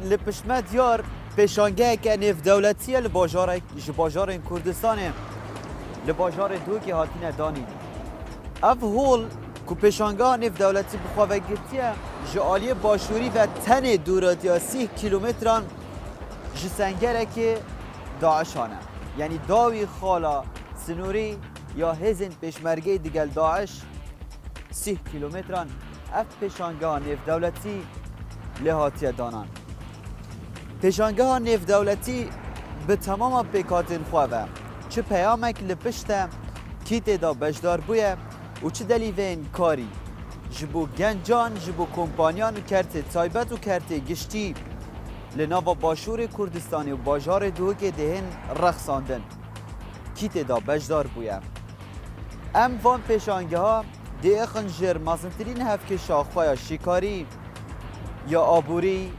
لپشمه دیار پیشانگه که نف دولتیه لباجار کردستانه لباجار دو که هاتینه دانی اف هول که پیشانگه نف دولتی بخواه گرتیه جعالی باشوری و تن دوراتیا 30 کیلومتران جسنگره که داعشانه یعنی داوی خالا سنوری یا هزن پیشمرگه دیگل داعش 30 کیلومتران اف پیشانگه نف دولتی لهاتیه دانان پیشانگه نف دولتی به تمام پیکاتین خواه چه پیامک لپشته کیت دا بجدار بویه و چه دلیوین کاری جبو گنجان جبو کمپانیان و کرت تایبت و کرت گشتی لناوا باشور کردستانی و باجار دو که دهن رخصاندن کیت دا بجدار بویه ام وان پیشانگه ها ده خنجر مازنترین هفت شاخواه شکاری یا آبوری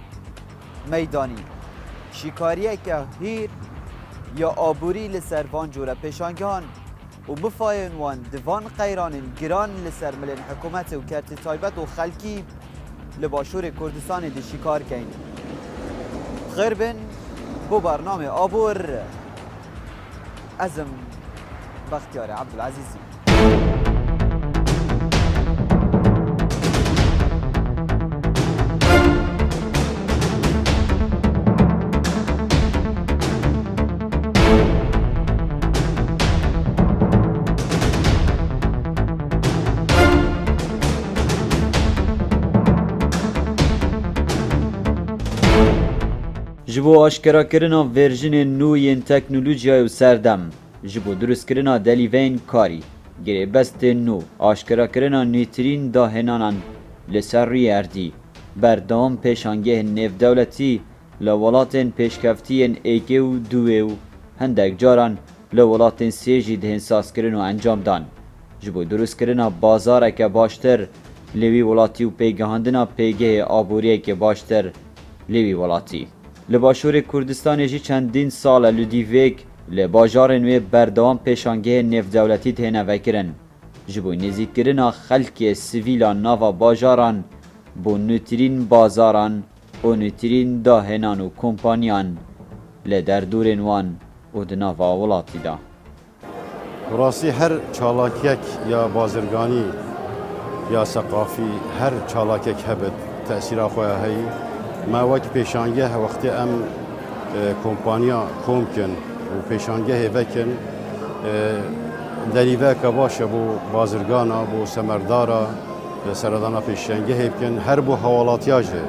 میدانی شکاریه که هیر یا آبوری لسروان جوره پیشانگان و بفاین وان دوان قیران گران لسر ملین حکومت و کرت تایبت و خلکی لباشور کردستان دی شکار کین خیر بین بو برنامه آبور ازم بختیار عبدالعزیزی جبو آشکرا کرنا ورژن نوین تکنولوژیا و سردم جبو درست کرنا دلیوین کاری گره بست نو آشکرا کرنا نیترین داهنانان لسری اردی بردام پیشانگه نف دولتی لولاتن پیشکفتین ایکه و دوه و هندک جاران لولاتن سیجی دهن ساس کرنا انجام دان جبو درست کرنا بازاره که باشتر لیوی ولاتی و پیگهاندنا پیگه آبوریه که باشتر لیوی ولاتی لباشور کردستان جی چندین سال لدیویک لباجارن و بردوام پیشانگه نف دولتی تهنه وکرن جبو نزیکرنا خلک سویلا ناوا باجاران بو نوترین بازاران و نوترین داهنان و کمپانیان لدردورن وان و دناوا ولاتی دا راستی هر چالاکیک یا بازرگانی یا ثقافی هر چالاکیک هبت تأثیر خواه هی ما وقت پیشانگه وقتی ام کمپانیا کوم کن و پیشانگه وکن دلیوه که باشه بو بازرگانا بو سمردارا سردانا پیشانگه بکن هر بو حوالاتیاجه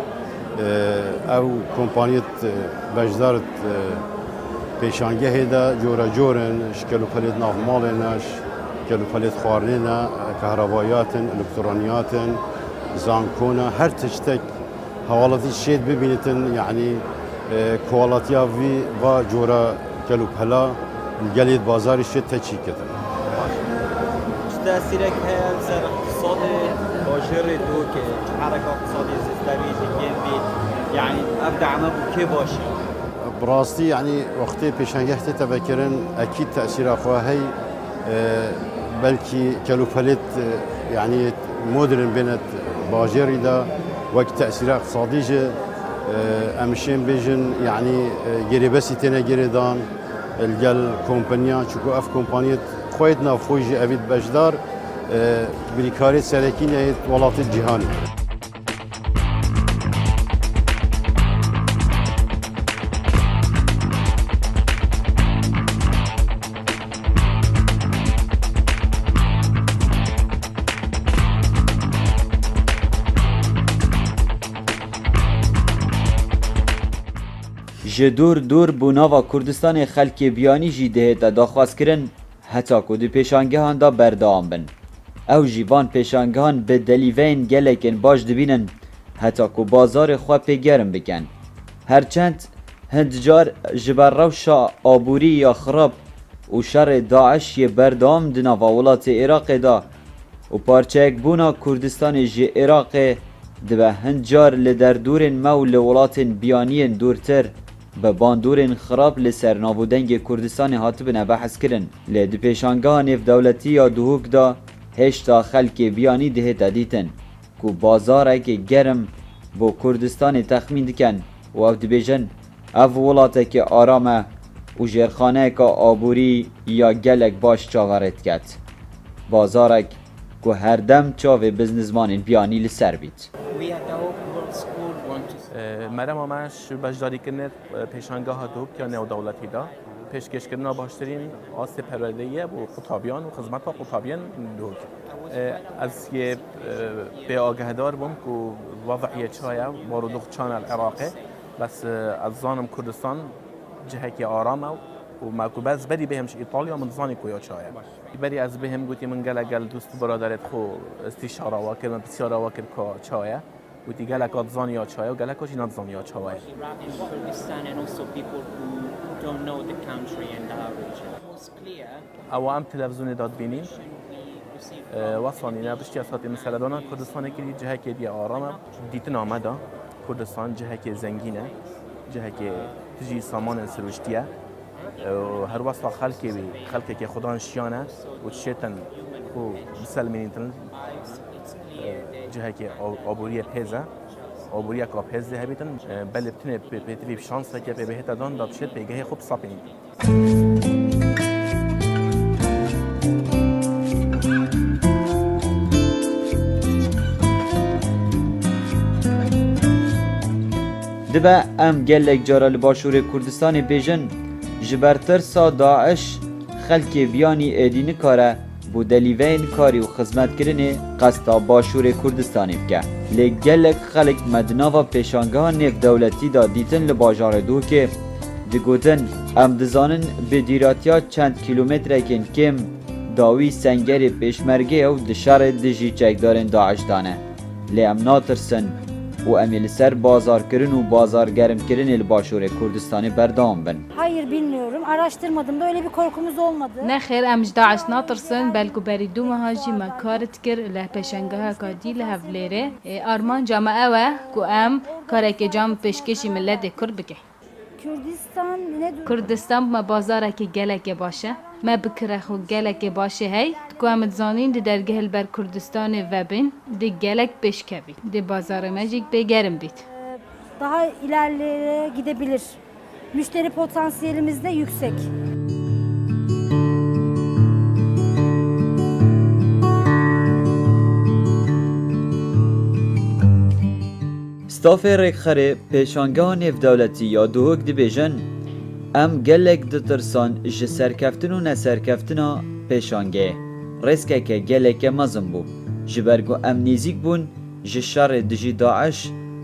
او کمپانیت بجدارت پیشانگه دا جورا جورن شکلو پلید نافمالنش شکلو پلید خوارنینا کهربایاتن الکترونیاتن زانکونا هر تشتک حوالاتي شيء ببينتن يعني كوالاتيا في با جورا كلو بهلا الجليد بازار الشيء تشي كده تأثيرك هي سر اقتصادي باجر دوك حركة اقتصادية استراتيجية بي يعني أبدع ما بكي باشي براستي يعني وقتي بيشانجه تفكرن أكيد تأثير أخوها هي بلكي كلو بهلت يعني مودرن بنت باجري ده وقت تأثير اقتصادي امشين بيجن يعني جري بس تنا جري دان الجل كومبانيا شكو اف كومبانيات خويتنا فوجي ابيد بجدار بالكاري سلكين ولات الجهاني جدور دور بوناوا کردستان خلک بیانی جی دهتا داخواست کرن حتی که دو پیشانگهان دا بردام بن او جیوان پیشانگهان به دلیوین گلکن باش دبینن حتی که بازار خواه پیگرم بکن هرچند هندجار جبر روشا آبوری یا خراب و شر داعش یه بردام دناوا ولات عراق دا و پارچه بونا کردستان جی عراق دبه هندجار لدردورن مول ولات بیانین دورتر به باندورن خراب لسر نابودنگ کردستان هاتبنه بحث کرن لدی پیشانگاه نف دولتی یا دوهوک دا هشتا خلک بیانی دهتا دیتن کو بازاره که گرم بو کردستان تخمین دکن و او دبیجن اف ولاتک آرامه و جرخانه که آبوری یا گلک باش چاورت کت بازارک که هر دم چاوه بزنزمان بیانی لسر بیت مرا مامش بجداری کنه پیشانگاه دو که نو دولتی دا پیشکش کردن باشترین آس پروردهیه و خطابیان و خدمت خطابیان دو از که به آگهدار بوم که وضعیت چایه بارودخ چان العراقه بس از زانم کردستان جهه که آرامه و ماکو بس بدی بهمش ایتالیا من زانی کویا چایه بدی از بهم گویی من گل دوست برادرت خو استشاره واکر من بسیار واکر که چایه وتی گلک آدزانی یا چای و گلک آجی نادزانی یا چای. او ام تلفزیون داد بینیم وصلني أنا بشتي أصوات مثلا دونا كردستان كذي جهة كذي آرامة ديتنا آمده كردستان جهة كذي زنجينة جهة كذي تجي سامان سروشتية هر وصل خلق كي خدان شيانة وتشيتن خو بسلمين تن جهة كي عبورية بهزة عبورية كابهزة هبيتن بل بتني بتري بشانس كي بهتا دان دابشت بيجي خوب صابين دبا ام گلک جارا لباشور کردستان بیجن جبرتر سا داعش خلک بیانی ایدین کاره بو دلیوین کاری و خدمت کرنه قصدا باشور کردستان بکه لی گلک خلک مدناوا پیشانگاه نیف دولتی دا دیتن لباجار دو که دگوتن ام دزانن به دیراتیا چند کیلومتر کن کم داوی سنگر پیشمرگه و دشار دجی چکدارن داعش دانه لی ام ناترسن و امیل سر بازار کرن و بازار گرم کرن الباشور کردستانی بردام بن. Hayır bilmiyorum. Araştırmadım da öyle bir korkumuz olmadı. نخیر امج داعش ناطرسن بلکو بریدو مهاجی ما کارت کر له پشنگاه کادی له هفلره آرمان جامعه و کو ام کارک جام پیشکشی ملت کرد بکه. Kürdistan ne کردستان ما بازاره که گلک باشه ما بکره خو گلک باشه هی کو ام زانین دی درگه البر کردستان و بین دی گلک پیش کبی دی بازار مجیک بگرم بیت daha ilerlere gidebilir. Müşteri potansiyelimiz de yüksek. ستاف رکخره پیشانگاه نیف دولتی یا دوهک دی بیجن ام گلک دترسان جه سرکفتن و نسرکفتنا پیشانگه رسکه که گلک مزم بو جبرگو ام نیزیک بون جه شر دجی داعش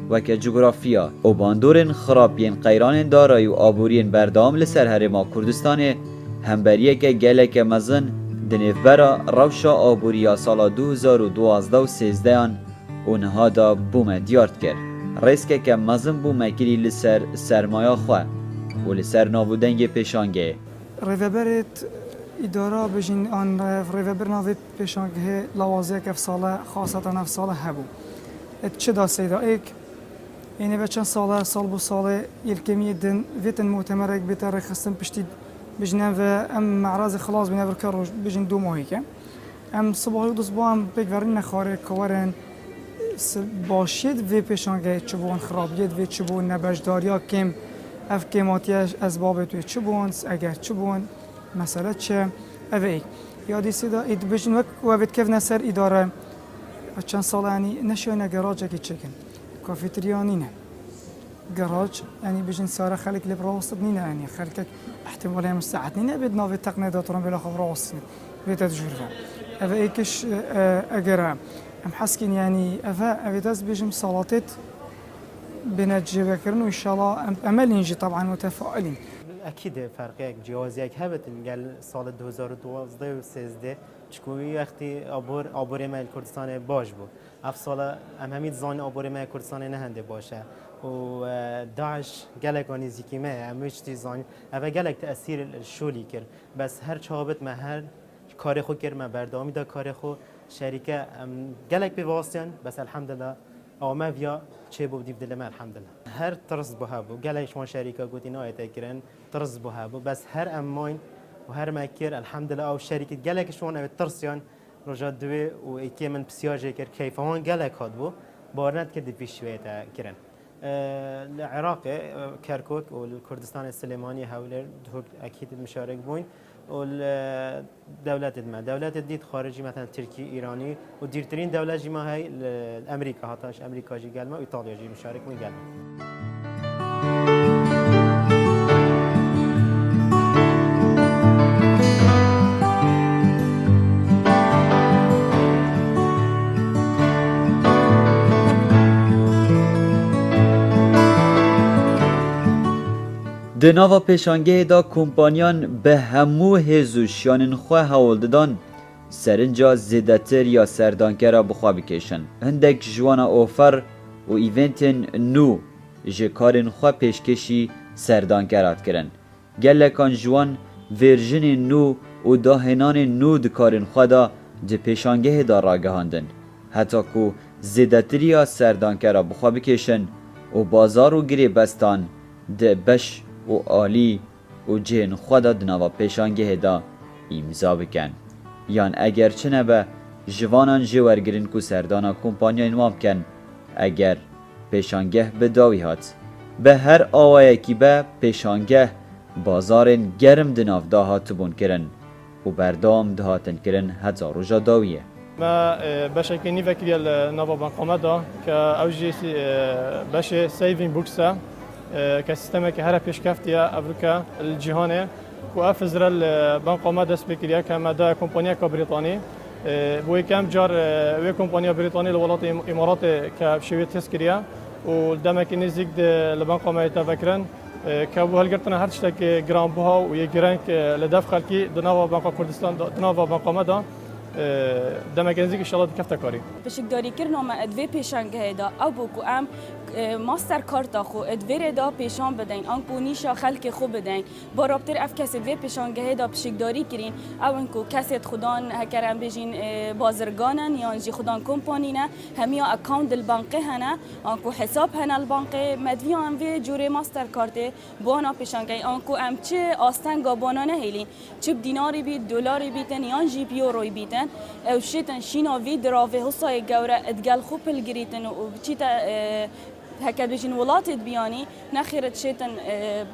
و که جغرافیا و باندورن خرابین قیران دارای و آبورین بردام لسر هرما کردستان همبریه که گلک مزن دنیف برا روشا آبوریا سالا 2012 و 13 اونها دا بوم دیارد کرد رسکه که مزن بوم کری لسر سرمایه خواه و لسر نابودنگ پیشانگه ریوبرت اداره بجین آن ریوبر ناوی پیشانگه لوازه که ساله خاصتا نف ساله هبو چه دا سیدا ایک یعنی به چند سال بو ساله یلکمی دن ویتن مؤتمرک بیتر خستن پشتی بجنن و ام معرض خلاص بین افریقا رو بجن 2 ماهی که ام صباحی دوست با هم بگورن نخاره کورن باشید و پیشانگه چبون خرابیت و چبون نبشداریا کم اف کماتیش از باب توی چبون اگر چبون مسئله چه اوی یادی سیدا اید بجن وقت و کف نصر اداره چند سال یعنی نشونه گراج کی چکن کافتریا نینه گراج یعنی بجن ساره خلق لبراست نینه یعنی خلق احتمالی مستعد نینه بد ناوی تقنیه داتورن بلا خبر راست بيت تجربة أفا إيكش أجرا أم حسكين يعني أفا أبيتاز بيجم صلاتت بنتجيب كرن وإن شاء الله أمل ينجي طبعا متفائلين. أكيد فرقك جوازيك هبت قال سال 2012 و 13 چکوی وقتی آبور ما کردستان باش بود افسال همین زان آبور ما کردستان نهنده باشه و داعش گلک آنیزیکی ما همچتی زان اول گلک تأثیر شولی کرد بس هر چابت ما هر کار خو کرد ما بردامی دا کار خو شریکه گلک به واسطن بس الحمدلله آمه ویا چه بود دیو دلم الحمدلله هر طرز بها بود گلک شما شریکه گوتی نایت کرن طرز بها بود بس هر اماین و هر مکر الحمدلله او شرکت گلک شون او ترسیان رجا دوی و ایکی من بسیار جکر کیفان گلک هاد بو بارنت کرد پیش ویت کرن العراق كركوك والكردستان السليماني هؤلاء اكيد مشارك بوين والدولات ما دولات ديت خارجي مثلا تركي ايراني وديرترين دوله جما هاي الامريكا هاتاش امريكا جي قالما وايطاليا جي مشارك وين قالما د ناوا پیشانگه دا کمپانیان به همو هزوشیان خواه هول ددان سرنجا زیدتر یا سردانکرا بخوا بکشن هندک جوانا اوفر و ایونتن نو جکارن خواه پیشکشی سردانکرات کرن گلکان جوان ورژن نو و داهنان نو دکارن خواه دا د پیشانگه دا راگهاندن حتی که زیدتر یا سردانکرا بخوا بکشن و بازار و گری بستان د بش و عالی و جن خدا دنوا پیشانگه دا امضا بکن یان اگر چه نبه جوانان جوارگرین کو سردانا کمپانیا انوام کن اگر پیشانگه به داوی هات به هر آوائه کی به پیشانگه بازارن گرم دناف دا هات بون کرن و بردام دهاتن کرن هزار روژا داویه ما بشكل نيفا كريال نوفا بانقومادا كأوجي باش سيفين بوكسا كسيستم كهرا بيشكافتيا أفريقيا الجهانة وأفزر البانقومادا سبيكريا كمدا كومبانيا كبريطاني بوي كام جار وي كومبانيا بريطاني لولات إمارات كشوية تسكريا والدمك نزيك البانقومادا تفكرن كابو هالقرطنا هرشتك جرام بوها ويجرانك لدف خلكي دناوا بانقا كردستان دناوا بانقومادا دمك نزيك إن شاء الله كفتا كاري بشكداري كرنا ما ادوي پیشانگه دا او بوكو ام ماستر کارتا خو ادویر دا پیشان بدین انکو نیشا خلق خو بدین برابطر اف کسی دوی پیشانگه دا پشکداری کرین او انکو کسی خودان هکرم بجین بازرگانن یا جی خودان کمپانینه همیا اکاونت البنقه هنه انکو حساب هنه البنقه مدویان وی جوری ماستر کارت بانا پیشانگه انکو ام چه آستنگا بانا نهیلین چه دیناری بید دلاری بیتن یا جی پیورو بیتن او شیتن شینا وی دراوه حسای گوره ادگل خوب پلگریتن و چیتا هكذا بيجين ولات بياني نخيرت شيتن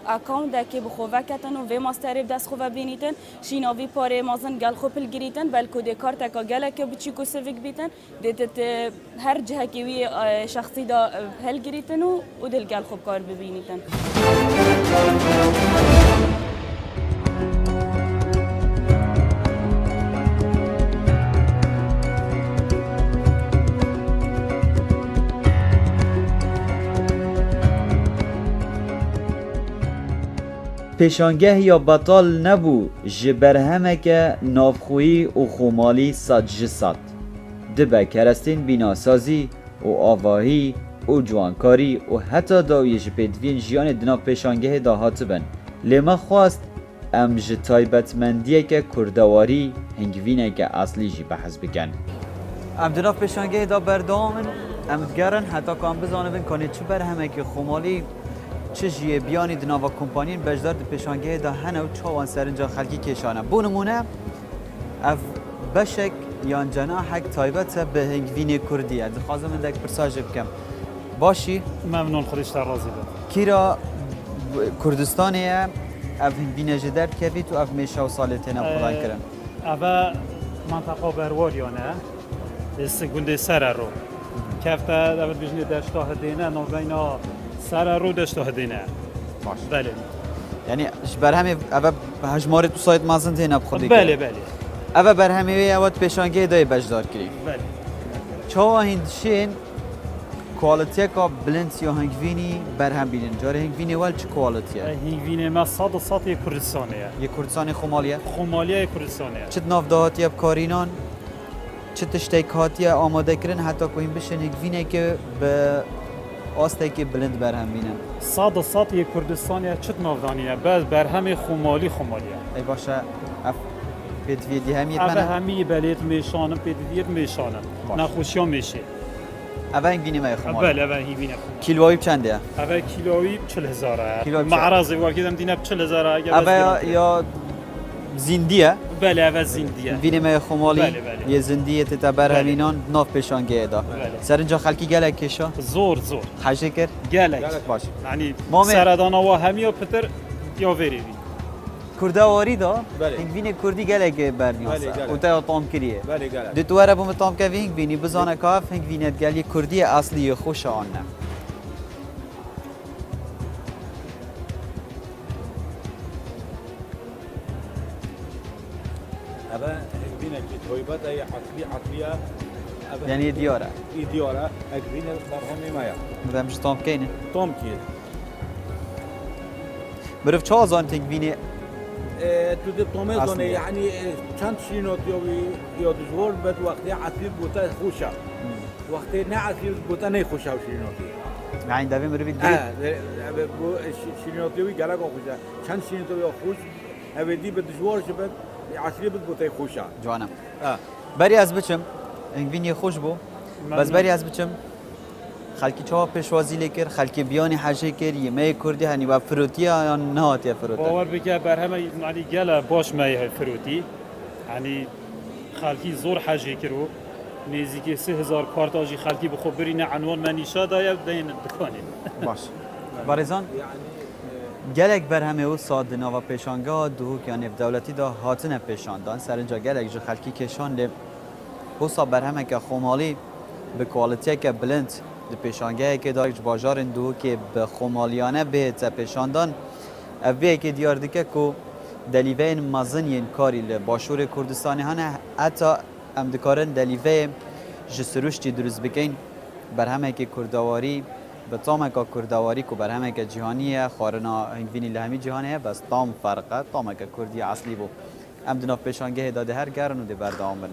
اكاونت داكي بخوفكتن و في ماستر بدس خوفا بينيتن شينا في باري مازن قال خوبل جريتن بالكو دي كارتاكا قالك بتشيكو سيفيك بيتن ديت هر جهه كي وي شخصي دا هل جريتن و دل قال خوب كار ببينيتن پیشانگه یا بطال نبو جبر همه که نافخویی و خومالی صد جسد دبه کرستین بیناسازی و آواهی و جوانکاری و حتی داوی جپیدوین جیان دناف پیشانگه دا هاتبن لیما خواست ام جتایبتمندیه که کردواری هنگوینه که اصلی جی بحث بکن ام دناف پیشانگه دا بردامن ام دگرن حتی که ام بزانه بین کنه چه بر همه که خومالی چه جیه بیانی دناوا کمپانین بجدار دی پیشانگه دا هنه و چاوان سرنجا خلکی کشانه بو نمونه اف بشک یان جناحک تایبت به هنگوین کردیه دخوازم من دک پرساج بکم باشی ممنون خودش رازی بود کیرا کردستانیه اف هنگوین جدر کبیت و اف میشه و سالتین خدای کرن اوه منطقه برواریانه سگونده سر رو کفته اول بجنی دشتا هدینه نوزینا سر رو دشتا هدینه باش بله یعنی بر همه اوه هجماری تو سایت مازن تینه بخودی بله بله اوه بر همه وی اوه پیشانگه دای بجدار کری بله چاوا هندشین کوالتیه که بلند یا هنگوینی بر هم بینن جاره هنگوینی ول چه کوالتیه؟ هنگوینه ما صد کردستانیه یه کردستان خمالیه؟ خمالیه کردستانیه چه ناف دهاتیه بکارینان چه تشتیک هاتیه آماده کرن حتی که این بشه هنگوینه که به آسته که بلند بر هم بینن صد کردستانیه چه نافدانیه بعد بر همه خمالیه ای باشه اف پیدویدی همیت اوه منه؟ همی بلیت میشانم پیدویت میشانم نخوشیا میشه اوه هنگوینی مای خمالی بله اوه هنگوینه کیلوایی چنده؟ اوه کیلویی 40,000 کیلویی معرضی واقعی دم دینه 40,000 اوه یا زیندیه بله اول زندیه بینه ما خمالی بله، بله. یه زندیه تتبر بله. همینان ناف پیشانگه دا بله. سرنجا خلکی گلک کشا زور زور حاجه کرد گلک باش یعنی مامه. سردان و همی و پتر یا وری کردواری دا بله. هنگ بینه کردی گلک بله، برنیاسه گلک. و تا تام کریه بله گلک دو تواره بوم تام که هنگ بینی بزانه کاف هنگ بینه گلی کردی اصلی خوش آنه ابا بينا كي تويبات اي عطليه یعنی دیاره ديورا اكبينا برهم مايا مدام مش تام کینه توم كي برف چه آزان هنگ بینه تو دي تومي أصلي. يعني كانت شينوت يو دجور بد وقتي عطلي بوتا خوشا وقتي نا عطلي بوتا ني خوشا شينوتي يعني دفعه مروی دری بو شينوتي قالك خوشا كان شينوتي خوش ابدي بدجور شبت عطلي بوتا خوشا جوانم بری از بچم هنگ بینی خوش بو بس بری از بچم خلکی چه پیشوازی لیکر خلکی بیانی حاجه کر یمه کردی هنی با فروتی یا نهات یا فروت باور بکه بر همه یعنی گل باش می فروتی یعنی خالکی زور حاجه کرو نزدیک 3000 کارت آجی خالکی بخوب برین عنوان منیشا دایا دین دکانی باش بارزان گلک بر همه او ساد نوا پیشانگاه دو که یعنی دولتی دا هاتن پیشاندان سرنجا گلک جو خلکی کشان لی حساب بر همه که خمالی به کوالیتی که بلند د پیشانگاه که دارج باجار دو که به خمالیانه بهت پیشاندان اوی که دیار دکه کو دلیوین مازنین کاری لباشور کردستانی هنه حتی ام دکارن دلیوه جسروشتی دروز بکن بر همه که کردواری به تامه که کردواری که بر همه که جهانیه خارنا هنگوینی لهمی جهانیه بس تام فرقه تامه که کردی اصلی بو ام دناف پیشانگاه داده هر گرن و دی بردام بن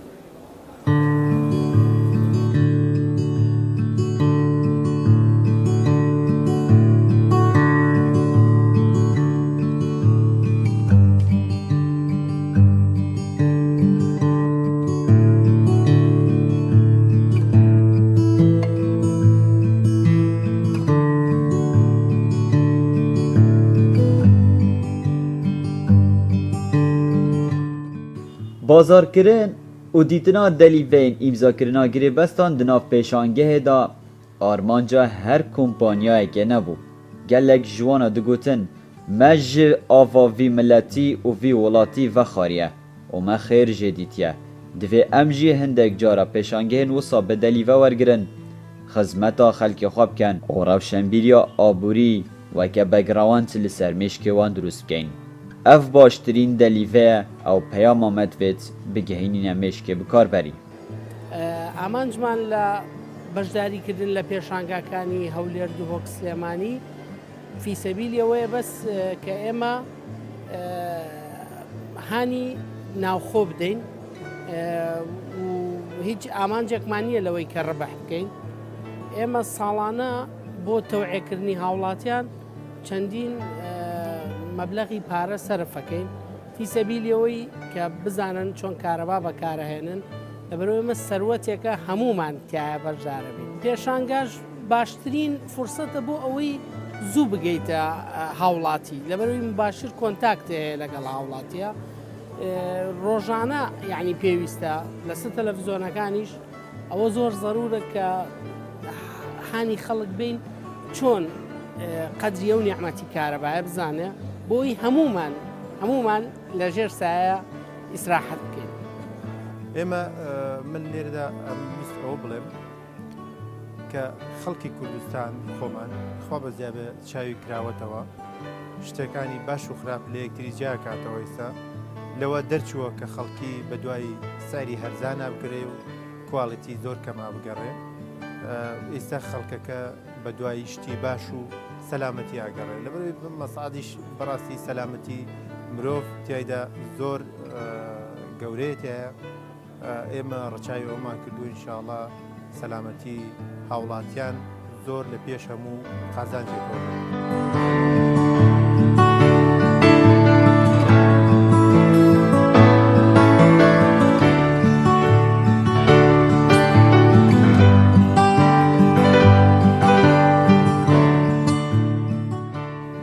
بازارکردن و دیتنا دلیوین امضا کردنا گریبستان دناف پیشانگه دا آرمانجا هر کمپانیای که نبو گلک جوانا دگوتن مج آواوی ملتی و وی ولاتی و خاریه و ما خیر جدیدیه دوی امجی هندک جارا پیشانگه وصا به دلیوه ورگرن خدمتا خلق خواب کن و روشنبیریا آبوری و که بگراوانت لسر مشکوان دروست کن اف باشترین دلیوه او پیام آمد وید بگهینین مشک بکار بری ئامانجمان لە بەشداریکردن لە پێشانگاکانی هەولێر دووهۆک سلێمانی فیسەبیلیەوەیە بەس کە ئێمە هانی ناوخۆ بدەین و هیچ ئامانجێکمان نییە لەوەی کە ڕەبەح بکەین ئێمە ساڵانە بۆ تەوعێکردنی هاوڵاتیان چەندین مەبلەغی پارە سەرفەکەین فیسەبیلیەوەی کە بزانن چۆن کارەبا بەکارەهێنن لەبەرەوەی ئێمە سەروەتێکە هەمومان تایە بەشدارە بین پێشانگاش باشترین فرسەتە بۆ ئەوەی زوو بگەیتە هاوڵاتی لەبەرەوەی مباشر کۆنتاکت هەیە لەگەڵ هاوڵاتیە ڕۆژانە یعنی پێویستە لەسەر تەلەڤیزۆنەکانیش ئەوە زۆر زەرورە کە هانی خەڵک بین چۆن قەدریە و نیعمەتی کارەبایە بزانێ بۆی هەمومان لەژێر سایە ئیسراحەت بکەین ئێمە من لێرەدا ویست ئەوە بڵێم کە خەڵکی کوردستان خۆمان خوا بەزیابە چاوی کراوەتەوە شتەکانی باش و خراپ لە یەکتری جیا کاتەوە ئێستا لەوە دەرچووە کە خەڵکی بە دوای ساری هەرزانە بگرێ و کواڵیتی زۆر کەما بگەڕێ ئێستا خەڵکەکە بە دوای شتی باش و سەلامەتی ئاگەڕێ لەبەرەوەی مەسعادیش بەڕاستی سەلامەتی مرۆڤ تایدا زۆر گەورەیەتەیە ئێمە ڕچاوی ئەومان کردو ئینشاءڵڵا سەلامەتی هاوڵاتیان زۆر لە پێش هەموو قازانجێکەوە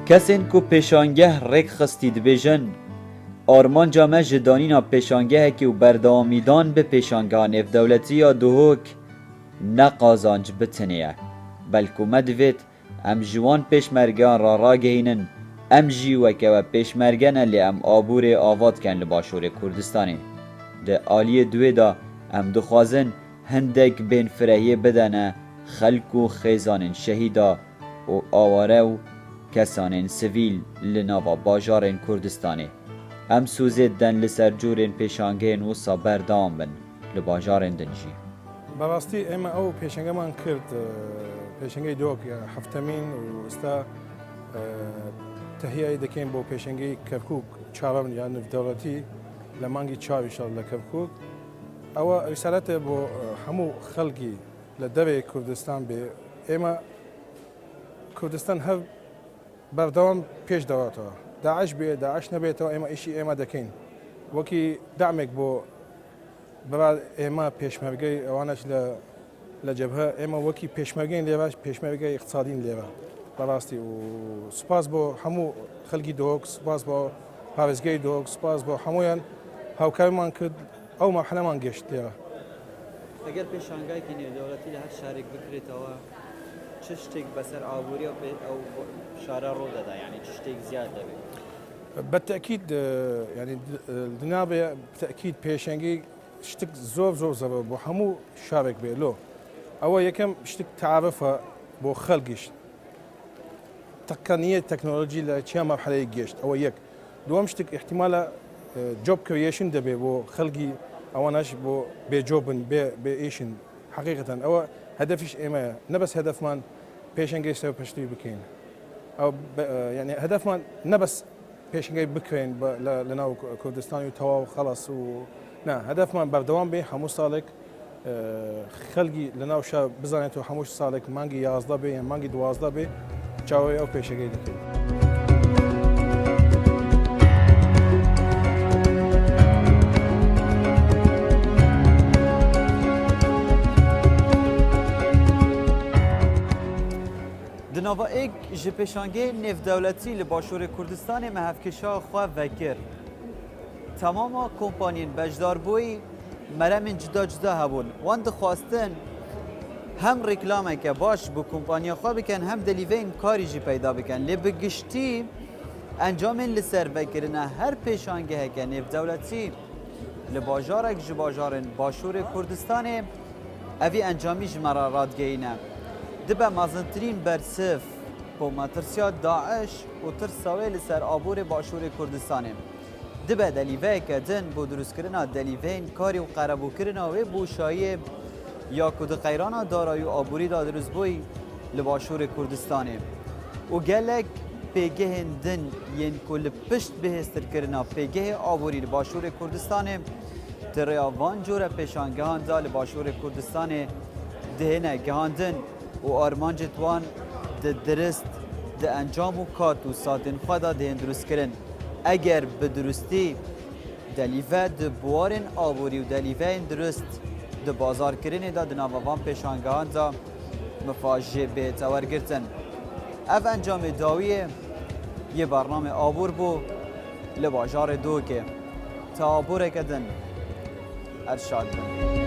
کسین کو پیشانگه ریک خستی دبیجن آرمانجا me ji danîna pêşangehekî û berdewamîdan bi pêşangeha nêvdewletî ya Duhok ne qazanc bitinê ye. Belkû me divêt em ji wan pêşmergeyan re ragihînin, em jî weke we pêşmerge ne lê em aborê ava dikin li Başûrê Kurdistanê. Di aliyê duê da em dixwazin hindek bên firehiyê bidene xelk û xêzanên şehîda û aware û kesanên sivîl li nava bajarên Kurdistanê. Em sûzê den li ser curên pêşangehên wisa berdewam bin li bajarên din jî. بەڕاستی ئێمە ئەو پێشنگەمان کرد پێشنگەی دۆک هەفتەمین و ئێستا تەهیایی دەکەین بۆ پێشنگەی کەرکووک چاوەڕن یان نێودەوڵەتی لە مانگی چاویشەڵ لە کەرکووک ئەوە ریسالەتە بۆ هەموو خەڵکی لە دەوێ کوردستان بێ ئێمە کوردستان هەر بەردەوام پێش دەواتەوە داعش بێ داعش نەبێتەوە ئێمە ئیشی ئێمە دەکەین وەکی دامێک بۆ بەڵا ئێمە پێشمەرگەی ئەوانش لە جەبهە ئێمە وەکی پێشمەرگەین لێوەش پێشمەرگەی اقتصادین لێوە بەڕاستی و سوپاس بۆ هەموو خەڵکی دۆک سوپاس بۆ پارێزگای دۆک سوپاس بۆ هەمویان هاوکارمان کرد ئەو مەرحەلەمان گەشت لێرە. ئەگەر پێشانگایکی نێودەوڵەتی لە هەر شارێک بکرێتەوە چ شتێک بەسەر ئابووری ئەو شارە ڕۆدەدا یعنی چ شتێک زیاد دەبێت؟ بالتأكيد يعني دنابێ بالتأكيد پێشەنگی شتێک زۆر زەبە بۆ هەموو شارێک بێ لۆ ئەوە یەکەم شتێک تعرفە بۆ خەڵکیش تەقنیە تەکنۆلۆژی لە چیا مەرحەلەیە گەشت ئەوە یەک دووەم شتێک احتیمالە جۆب کریشن دەبێ بۆ خەڵکی ئەوانەش بۆ بێجۆبن بێ ئیشن حقیقەتەن ئەوە هەدەفیش ئێمەیە نەبەس هەدەفمان پێشەنگەی سەر پشتی بکەین ئەو یعنی هەدەفمان نەبەس پێشنگەی بکرێن لە ناو کوردستانی و تەواو خەڵاس و نه هەدەفمان بەردەوام بێ هەموو ساڵێک خەڵکی لە ناو شار بزانێتەوە هەموو ساڵێک مانگی 11 بێ یان مانگی 12 بێ چاوەی ئەو پێشەنگەی دەکەین. Navayek ji pêşangehê nêvdewletî li Başûrê Kurdistanê me hevkêşa xwe vekir. Temama kompaniyên bejdarbûyî meremên cida cida hebûn. Wan dixwastin hem reklameke baş bi kompaniya xwe bikin hem delîveyên karî jî peyda bikin. Lê bi giştî encamên li ser vekirina her pêşangeheke nêvdewletî li bajarek ji bajarên Başûrê Kurdistanê evî encamî ji me re radgehîne. Dibe mezintirîn bersiv bo matirsiya Daeş û tirsa wê li ser aborê Başûrê Kurdistanê. Dibe delîveyeke din bo drûstkirina delîveyên karî û qerebûkirina wê bûşayê ya ku di qeyrana darayî û aborî da dirûst bûyî li Başûrê Kurdistanê. û gelek pêgehên din yên ku li pişt bihêztirkirina pêgehê aborî li Başûrê Kurdistanê di rêya van cure pêşangehan da li Başûrê Kurdistanê dihêne gihandin û armancê wan di dirist di encam û kat û satên xwe da dihên drûstkirin. Eger bi durustî delîve di buwarên aborî û delîveyên dirust di bazarkirinê da di nava van pêşangehan da mifajê bêtewergirtin. Ev encamê dawiyê yê bernamê abor bû li bajarê Duhokê. Ta aboreke din erşad bin.